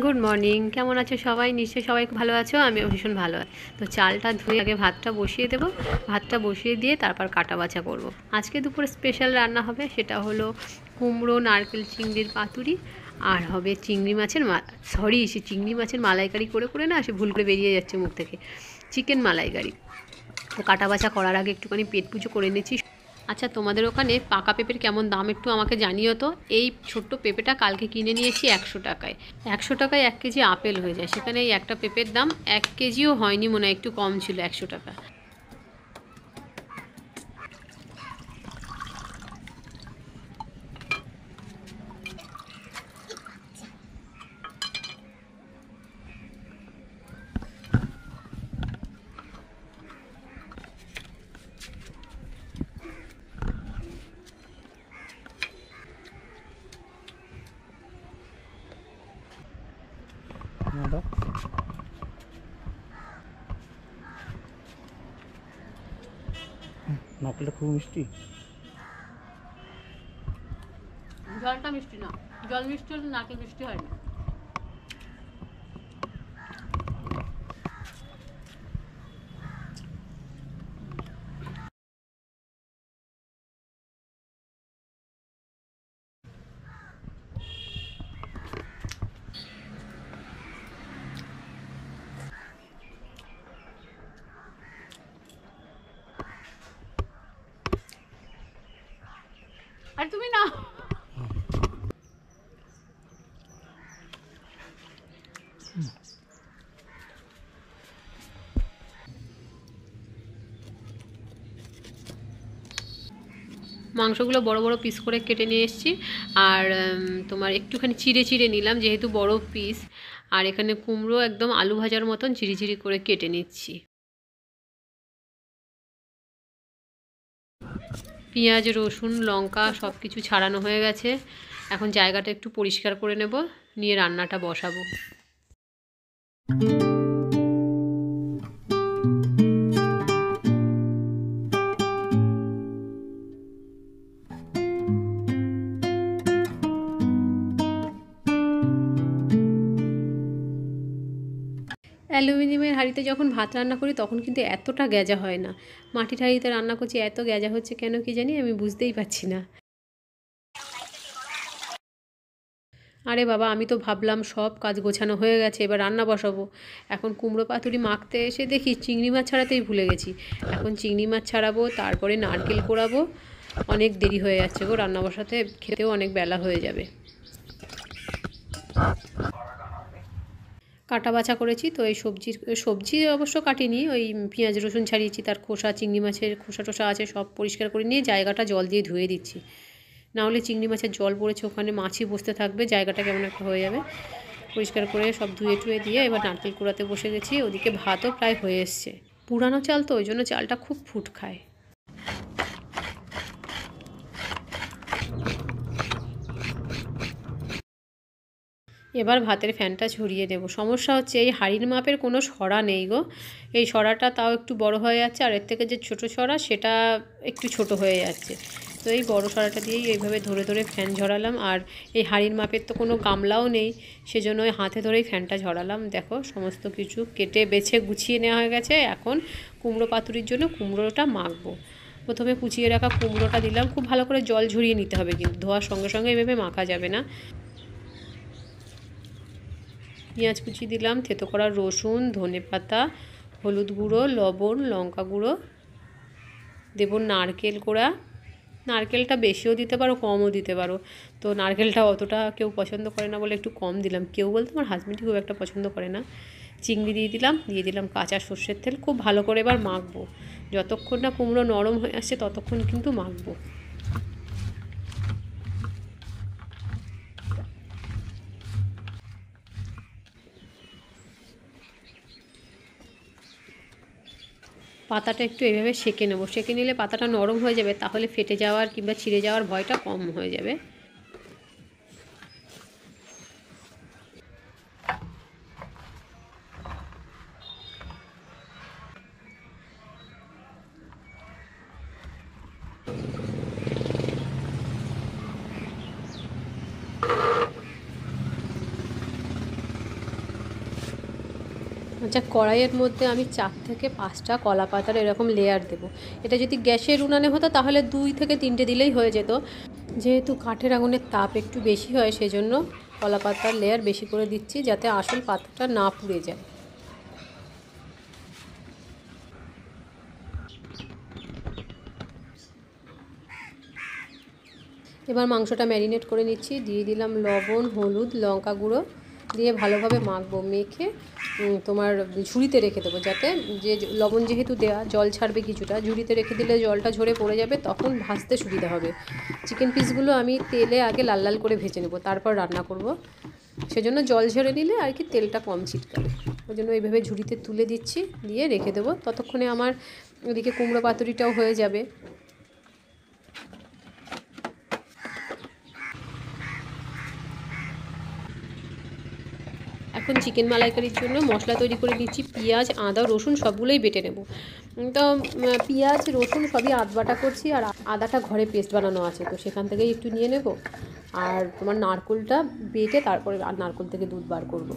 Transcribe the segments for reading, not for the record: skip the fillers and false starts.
Good morning, কেমন আছো সবাই? নিশ্চয়ই সবাই ভালো আছো, আমিও ভীষণ ভালো আছি। তো চালটা ধুয়ে আগে ভাতটা বসিয়ে দেবো, ভাতটা বসিয়ে দিয়ে তারপর কাটা বাছা করব। আজকে দুপুরে স্পেশাল রান্না হবে, সেটা হলো কুমড়ো নারকেল চিংড়ির পাতুরি, আর হবে চিংড়ি মাছের সে চিংড়ি মাছের মালাইকারি করে করে না, সে ভুল করে বেরিয়ে যাচ্ছে মুখ থেকে, চিকেন মালাইকারি। তো কাটা বাছা করার আগে একটুখানি পেট পুজো করে নিচ্ছি। আচ্ছা, তোমাদের ওখানে পাকা পেঁপের কেমন দাম একটু আমাকে জানিও তো। এই ছোট্ট পেঁপেটা কালকে কিনে নিয়েছি 100 টাকায়। 100 টাকায় 1 কেজি আপেল হয়ে যায়, সেখানে এই একটা পেঁপের দাম 1 কেজিও হয়নি, মনে হয় একটু কম ছিল, 100 টাকা। নারকেলটা খুব মিষ্টি। জলটা মিষ্টি না, জল মিষ্টি হলে নারকেল মিষ্টি হয় না। আর তুমি না, মাংসগুলো বড় বড় পিস করে কেটে নিয়ে এসেছি। আর তোমার একটুখানি চিড়ে চিড়ে নিলাম, যেহেতু বড় পিস। আর এখানে কুমড়ো একদম আলু ভাজার মতন ঝিরিঝিরি করে কেটে নিচ্ছি। পেঁয়াজ রসুন লঙ্কা সব কিছু ছাড়ানো হয়ে গেছে। এখন জায়গাটা একটু পরিষ্কার করে নেব, নিয়ে রান্নাটা বসাবো। অ্যালুমিনিয়ামের হাঁড়িতে যখন ভাত রান্না করি তখন কিন্তু এতটা গ্যাজা হয় না। মাটির হাঁড়িতে রান্না করছি, এত গ্যাজা হচ্ছে কেন কি জানি, আমি বুঝতেই পারছি না। আরে বাবা, আমি তো ভাবলাম সব কাজ গোছানো হয়ে গেছে, এবার রান্না বসাবো। এখন কুমড়ো পাতুরি মাখতে এসে দেখি চিংড়ি মাছ ছাড়াতেই ভুলে গেছি। এখন চিংড়ি মাছ ছাড়াবো, তারপরে নারকেল কোড়াবো। অনেক দেরি হয়ে যাচ্ছে গো রান্না বসাতে, খেতেও অনেক বেলা হয়ে যাবে। কাটা বাছা করেছি তো, এই সবজি অবশ্য কাটিনি, ওই পেঁয়াজ রসুন ছাড়িয়েছি, তার খোসা, চিংড়ি মাছের খোসা টোসা আছে সব পরিষ্কার করে নিয়ে জায়গাটা জল দিয়ে ধুয়ে দিচ্ছি। না হলে চিংড়ি মাছের জল পড়েছে, ওখানে মাছই বসতে থাকবে, জায়গাটা কেমন একটা হয়ে যাবে। পরিষ্কার করে সব ধুয়ে টুয়ে দিয়ে এবার নারকেল কুড়াতে বসে গেছি। ওদিকে ভাতও প্রায় হয়ে এসছে। পুরানো চাল তো, ওই জন্য চালটা খুব ফুট খায়। এবার ভাতের ফ্যানটা ঝরিয়ে দেবো। সমস্যা হচ্ছে এই হাঁড়ির মাপের কোনো সরা নেই গো। এই সরাটা তাও একটু বড় হয়ে যাচ্ছে, আর এর থেকে যে ছোটো সরা সেটা একটু ছোট হয়ে যাচ্ছে। তো এই বড় সরাটা দিয়েই এইভাবে ধরে ধরে ফ্যান ঝরালাম। আর এই হাঁড়ির মাপের তো কোনো গামলাও নেই, সেজন্য ওই হাতে ধরেই ফ্যানটা ঝরালাম। দেখো সমস্ত কিছু কেটে বেছে গুছিয়ে নেওয়া হয়ে গেছে। এখন কুমড়ো পাতুরির জন্য কুমড়োটা মাখবো। প্রথমে কুচিয়ে রাখা কুমড়োটা দিলাম, খুব ভালো করে জল ঝরিয়ে নিতে হবে, কিন্তু ধোয়ার সঙ্গে সঙ্গে এভাবে মাখা যাবে না। পেঁয়াজ কুচি দিলাম, থেতো করা রসুন, ধনেপাতা, হলুদ গুঁড়ো, লবণ, লঙ্কা গুঁড়ো, দেবো নারকেল কোড়া। নারকেলটা বেশিও দিতে পারো, কমও দিতে পারো। তো নারকেলটা অতটা কেউ পছন্দ করে না বলে একটু কম দিলাম। কেউ বলতে আমার হাজব্যান্ডই খুব একটা পছন্দ করে না। চিংড়ি দিয়ে দিলাম কাঁচা সর্ষের তেল। খুব ভালো করে এবার মাখবো, যতক্ষণ না কুমড়ো নরম হয়ে আসছে ততক্ষণ কিন্তু মাখবো। পাতাটা একটু এইভাবে সেঁকে নেবো, সেঁকে নিলে পাতাটা নরম হয়ে যাবে, তাহলে ফেটে যাওয়ার কিংবা ছিঁড়ে যাওয়ার ভয়টা কম হয়ে যাবে। আচ্ছা, কড়াইয়ের মধ্যে আমি 4 থেকে 5টা কলা পাতার এরকম লেয়ার দেবো। এটা যদি গ্যাসের উনানে হতো তাহলে 2 থেকে 3টে দিলেই হয়ে যেত। যেহেতু কাঠের আগুনের তাপ একটু বেশি হয় সেজন্য কলা পাতার লেয়ার বেশি করে দিচ্ছি, যাতে আসল পাতাটা না পুড়ে যায়। এবার মাংসটা ম্যারিনেট করে নিচ্ছি। দিয়ে দিলাম লবণ, হলুদ, লঙ্কা গুঁড়ো দিয়ে ভালোভাবে মাখবো। মেখে তোমার ঝুড়িতে রেখে দেবো, যাতে যে লবণ যেহেতু দেওয়া জল ছাড়বে কিছুটা, ঝুড়িতে রেখে দিলে জলটা ঝরে পড়ে যাবে, তখন ভাজতে সুবিধা হবে। চিকেন পিসগুলো আমি তেলে আগে লাল লাল করে ভেজে নেবো, তারপর রান্না করব। সেজন্য জল ঝরে নিলে আর কি তেলটা কম ছিটকাবে। ওই জন্য এইভাবে ঝুড়িতে তুলে দিচ্ছি, দিয়ে রেখে দেবো। ততক্ষণে আমার ওদিকে কুমড়ো পাতুরিটাও হয়ে যাবে। এখন চিকেন মালাইকারির জন্য মশলা তৈরি করে নিচ্ছি। পেঁয়াজ, আদা, রসুন সবগুলোই বেটে নেব। তো পেঁয়াজ, রসুন সবই বাটা করছি, আর আদাটা ঘরে পেস্ট বানানো আছে, তো সেখান থেকেই একটু নিয়ে নেব। আর তোমার নারকেলটা বেটে তারপরে আর নারকেল থেকে দুধ বার করব।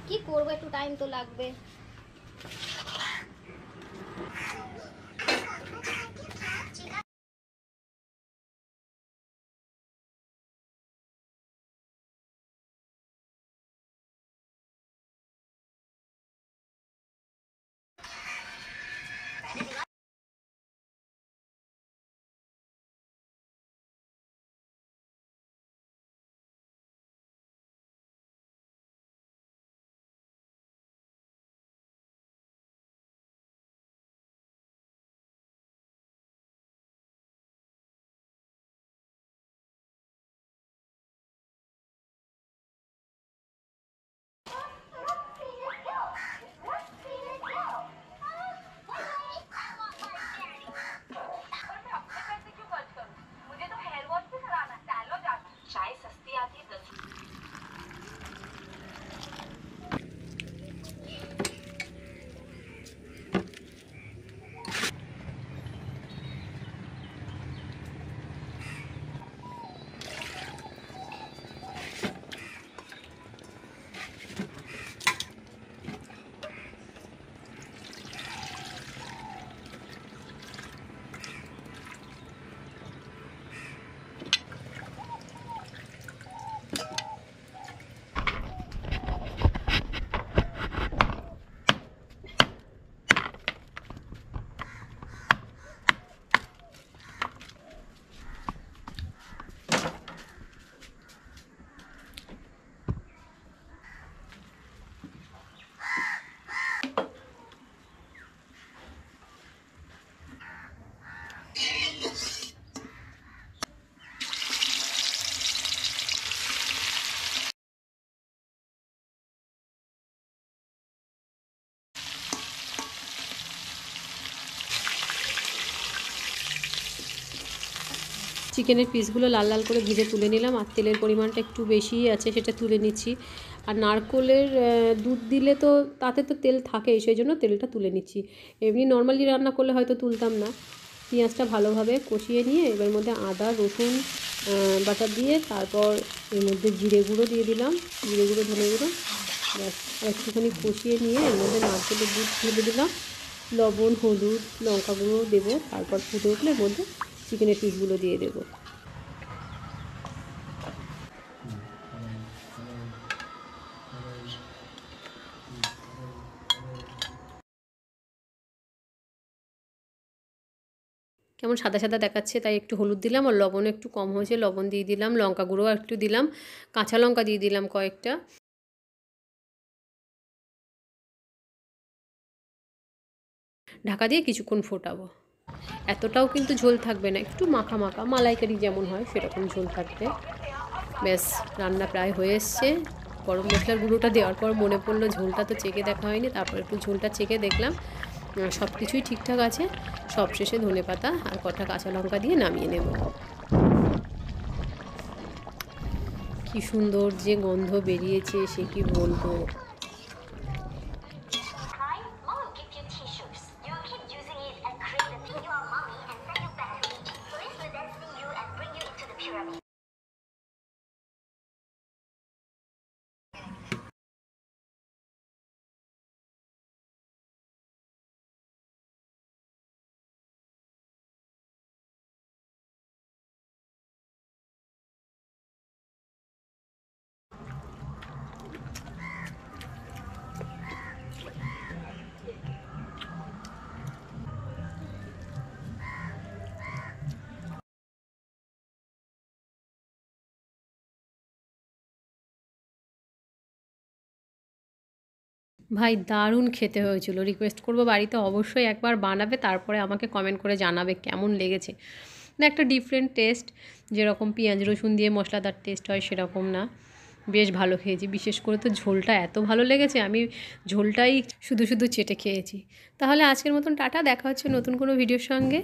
কি করবো, একটু টাইম তো লাগবে। চিকেনের পিসগুলো লাল লাল করে ভেজে তুলে নিলাম, আর তেলের পরিমাণটা একটু বেশিই আছে, সেটা তুলে নিচ্ছি। আর নারকেলের দুধ দিলে তো তাতে তো তেল থাকেই, সেই জন্য তেলটা তুলে নিচ্ছি। এমনি নর্মালি রান্না করলে হয়তো তুলতাম না। পেঁয়াজটা ভালোভাবে কষিয়ে নিয়ে এবার মধ্যে আদা, রসুন বাটা দিয়ে তারপর এর মধ্যে জিরে গুঁড়ো দিয়ে দিলাম, জিরে গুঁড়ো, ধনে গুঁড়ো, ব্যাস। আর একটুখানি কষিয়ে নিয়ে এর মধ্যে নারকেলের দুধ ঢেলে দিলাম, লবণ, হলুদ, লঙ্কা গুঁড়ো দেবো। তারপর ফুটে উঠলে এর মধ্যে চিকেনের পিসগুলো দিয়ে দেবো। কেমন সাদা সাদা দেখাচ্ছে, তাই একটু হলুদ দিলাম, আর লবণ একটু কম হয়েছে, লবণ দিয়ে দিলাম, লঙ্কা গুঁড়ো একটু দিলাম, কাঁচা লঙ্কা দিয়ে দিলাম কয়েকটা। ঢাকা দিয়ে কিছুক্ষণ ফোটাবো। এতটাও কিন্তু ঝোল থাকবে না, একটু মাখা মাখা, মালাইকারি যেমন হয় সেরকম ঝোল থাকবে। ব্যাস, রান্না প্রায় হয়ে এসছে। গরম মশলার গুঁড়োটা দেওয়ার পর মনে পড়লো ঝোলটা তো চেখে দেখা হয়নি, তারপর একটু ঝোলটা চেখে দেখলাম সব কিছুই ঠিকঠাক আছে। সবশেষে ধনেপাতা আর কটা কাঁচা লঙ্কা দিয়ে নামিয়ে নেব। কি সুন্দর যে গন্ধ বেরিয়েছে, সে কি বলবো। ভাই দারুণ খেতে হয়েছিল। রিকোয়েস্ট করব বাড়িতে অবশ্যই একবার বানাবে, তারপরে আমাকে কমেন্ট করে জানাবে কেমন লেগেছে। না একটা ডিফারেন্ট টেস্ট, যেরকম পেঁয়াজ রসুন দিয়ে মশলাদার টেস্ট হয় সেরকম না, বেশ ভালো খেয়েছি। বিশেষ করে তো ঝোলটা এত ভালো লেগেছে, আমি ঝোলটাই শুধু শুধু চেটে খেয়েছি। তাহলে আজকের মতন টাটা, দেখা হচ্ছে নতুন কোনো ভিডিওর সঙ্গে।